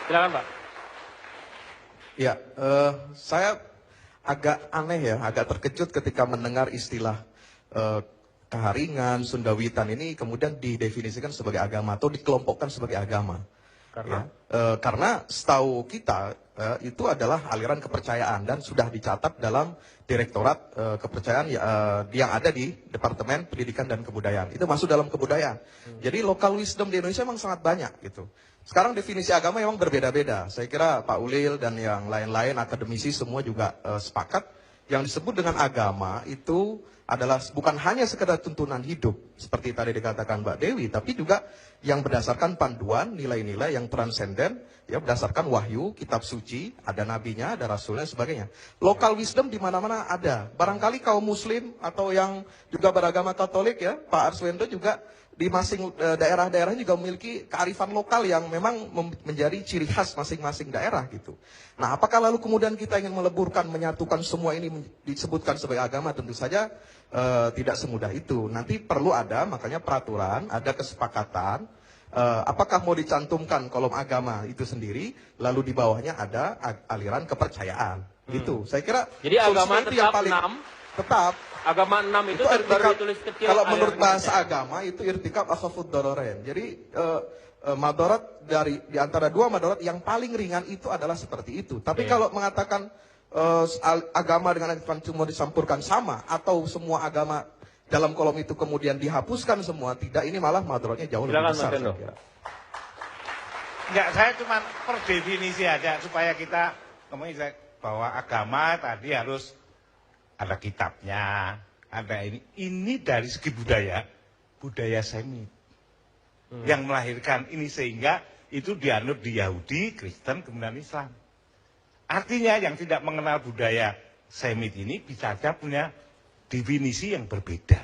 Silakan Pak. Ya, saya agak aneh ya, agak terkejut ketika mendengar istilah Keharingan, Sundawitan ini kemudian didefinisikan sebagai agama atau dikelompokkan sebagai agama. Karena? Karena setahu kita itu adalah aliran kepercayaan dan sudah dicatat dalam Direktorat Kepercayaan yang ada di Departemen Pendidikan dan Kebudayaan. Itu masuk dalam kebudayaan. Jadi local wisdom di Indonesia memang sangat banyak gitu. Sekarang definisi agama memang berbeda-beda. Saya kira Pak Ulil dan yang lain-lain akademisi semua juga sepakat. Yang disebut dengan agama itu adalah bukan hanya sekedar tuntunan hidup seperti tadi dikatakan Mbak Dewi, tapi juga yang berdasarkan panduan nilai-nilai yang transenden, ya berdasarkan wahyu, kitab suci, ada nabinya, ada rasulnya, sebagainya. Local wisdom di mana-mana ada. Barangkali kaum muslim atau yang juga beragama Katolik ya, Pak Arswendo juga di masing daerah-daerah juga memiliki kearifan lokal yang memang menjadi ciri khas masing-masing daerah gitu. Nah, apakah lalu kemudian kita ingin meleburkan, menyatukan semua ini disebutkan sebagai agama? Tentu saja tidak semudah itu. Nanti perlu ada, makanya peraturan, ada kesepakatan. Apakah mau dicantumkan kolom agama itu sendiri, lalu di bawahnya ada aliran kepercayaan, gitu. Saya kira. Jadi agama itu yang tetap paling 6. Tetap. Agama 6 itu baru ditulis kecil. Kalau menurut bahasa agama itu irtikab akhafud dororen. Jadi madarat di antara dua madarat yang paling ringan itu adalah seperti itu. Tapi kalau mengatakan agama dengan agama cuma disampurkan sama atau semua agama dalam kolom itu kemudian dihapuskan semua, tidak, ini malah madaratnya jauh lebih besar. Enggak, saya cuma per definisi aja supaya kita ngomongin bahwa agama tadi harus ada kitabnya, ada ini. Ini dari segi budaya Semit yang melahirkan ini sehingga itu dianut di Yahudi, Kristen, kemudian Islam. Artinya yang tidak mengenal budaya Semit ini bisa saja punya definisi yang berbeda.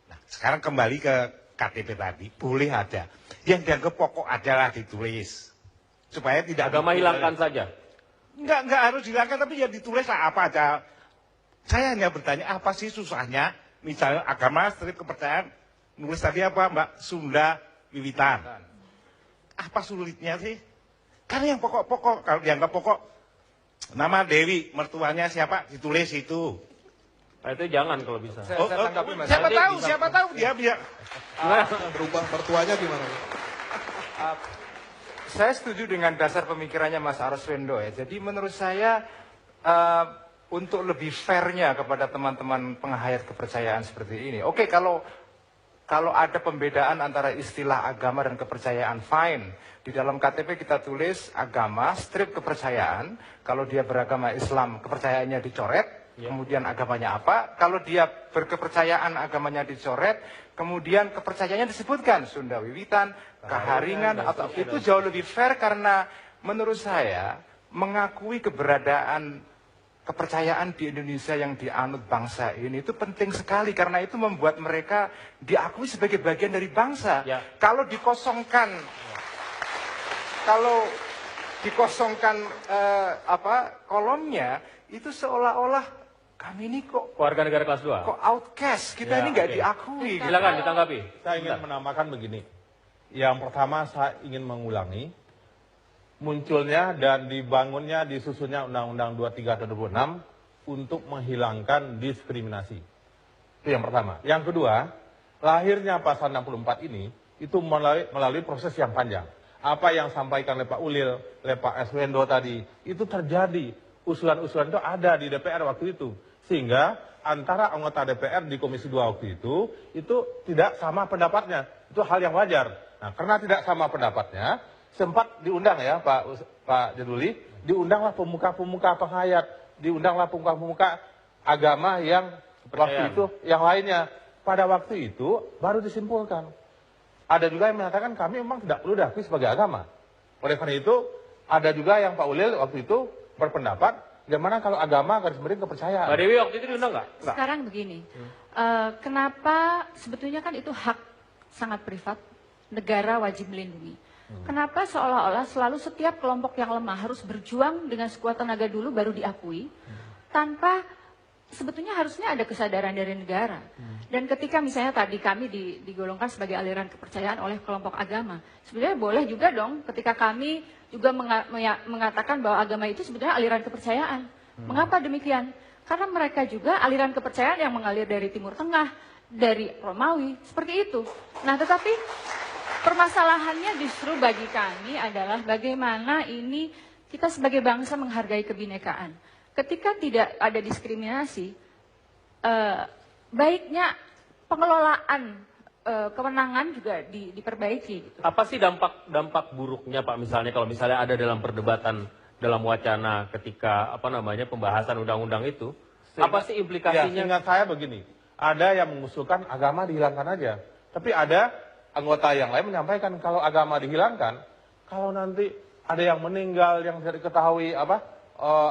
Nah, sekarang kembali ke KTP tadi, boleh ada. Yang dianggap pokok adalah ditulis supaya tidak agama hilangkan saja. Enggak harus hilangkan, tapi ya ditulis lah apa aja. Saya hanya bertanya, apa sih susahnya? Misalnya agama, strip kepercayaan, nulis tadi apa Mbak? Sunda, Wiwitan. Apa sulitnya sih? Karena yang pokok-pokok, kalau dianggap pokok, nama Dewi, mertuanya siapa? Ditulis itu. Nah, itu jangan kalau bisa. Siapa tahu dia bisa. Berubah mertuanya gimana? Saya setuju dengan dasar pemikirannya Mas Arswendo ya. Jadi menurut saya untuk lebih fairnya kepada teman-teman penghayat kepercayaan seperti ini. Oke, kalau ada pembedaan antara istilah agama dan kepercayaan, fine. Di dalam KTP kita tulis agama, strip kepercayaan. Kalau dia beragama Islam, kepercayaannya dicoret. Kemudian agamanya apa? Kalau dia berkepercayaan agamanya dicoret, kemudian kepercayaannya disebutkan Sunda Wiwitan, Keharingan, atau itu jauh lebih fair karena menurut saya mengakui keberadaan kepercayaan di Indonesia yang dianut bangsa ini itu penting sekali karena itu membuat mereka diakui sebagai bagian dari bangsa. Kalau dikosongkan kolomnya itu seolah-olah kami ini kok warga negara kelas 2. Kok outcast, kita ini nggak diakui. Silakan ditanggapi. Saya ingin menambahkan begini. Yang pertama saya ingin mengulangi munculnya dan dibangunnya disusunnya Undang-Undang 23 atau 26 untuk menghilangkan diskriminasi. Itu yang pertama. Yang kedua, lahirnya pasal 64 ini itu melalui proses yang panjang. Apa yang sampaikan oleh Pak Ulil, oleh Pak Arswendo tadi, itu terjadi. Usulan-usulan itu ada di DPR waktu itu. Sehingga antara anggota DPR di Komisi 2 waktu itu tidak sama pendapatnya. Itu hal yang wajar. Nah, karena tidak sama pendapatnya, sempat diundang ya Pak Jeduli, diundanglah pemuka-pemuka penghayat, diundanglah pemuka-pemuka agama yang waktu itu yang lainnya. Pada waktu itu baru disimpulkan. Ada juga yang mengatakan kami memang tidak perlu diakui sebagai agama. Oleh karena itu ada juga yang Pak Ulil waktu itu berpendapat gimana kalau agama garis miring kepercayaan. Mbak Dewi waktu itu diundang nggak? Sekarang begini, kenapa sebetulnya kan itu hak sangat privat, negara wajib melindungi. Kenapa seolah-olah selalu setiap kelompok yang lemah harus berjuang dengan sekuat tenaga dulu baru diakui, tanpa sebetulnya harusnya ada kesadaran dari negara. Dan ketika misalnya tadi kami digolongkan sebagai aliran kepercayaan oleh kelompok agama, sebenarnya boleh juga dong ketika kami juga mengatakan bahwa agama itu sebetulnya aliran kepercayaan. Mengapa demikian? Karena mereka juga aliran kepercayaan yang mengalir dari Timur Tengah, dari Romawi, seperti itu. Nah, tetapi permasalahannya justru bagi kami adalah bagaimana ini kita sebagai bangsa menghargai kebinekaan. Ketika tidak ada diskriminasi, baiknya pengelolaan kewenangan juga diperbaiki. Gitu. Apa sih dampak buruknya Pak misalnya kalau misalnya ada dalam perdebatan dalam wacana ketika pembahasan undang-undang itu? Apa sih implikasinya? Ya, ingat saya begini, ada yang mengusulkan agama dihilangkan aja, tapi ada anggota yang lain menyampaikan kalau agama dihilangkan, kalau nanti ada yang meninggal yang tidak diketahui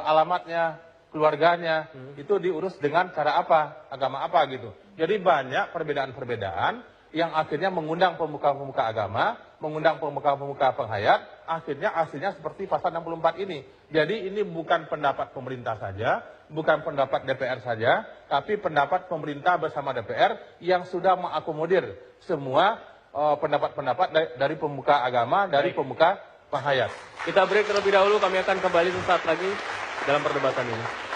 alamatnya, keluarganya, itu diurus dengan cara apa, agama apa gitu. Jadi banyak perbedaan-perbedaan yang akhirnya mengundang pemuka-pemuka agama, mengundang pemuka-pemuka penghayat, akhirnya hasilnya seperti pasal 64 ini. Jadi ini bukan pendapat pemerintah saja, bukan pendapat DPR saja, tapi pendapat pemerintah bersama DPR yang sudah mengakomodir semua pendapat-pendapat dari pemuka agama, dari pemuka penghayat. Kita break terlebih dahulu, kami akan kembali sesaat lagi dalam perdebatan ini.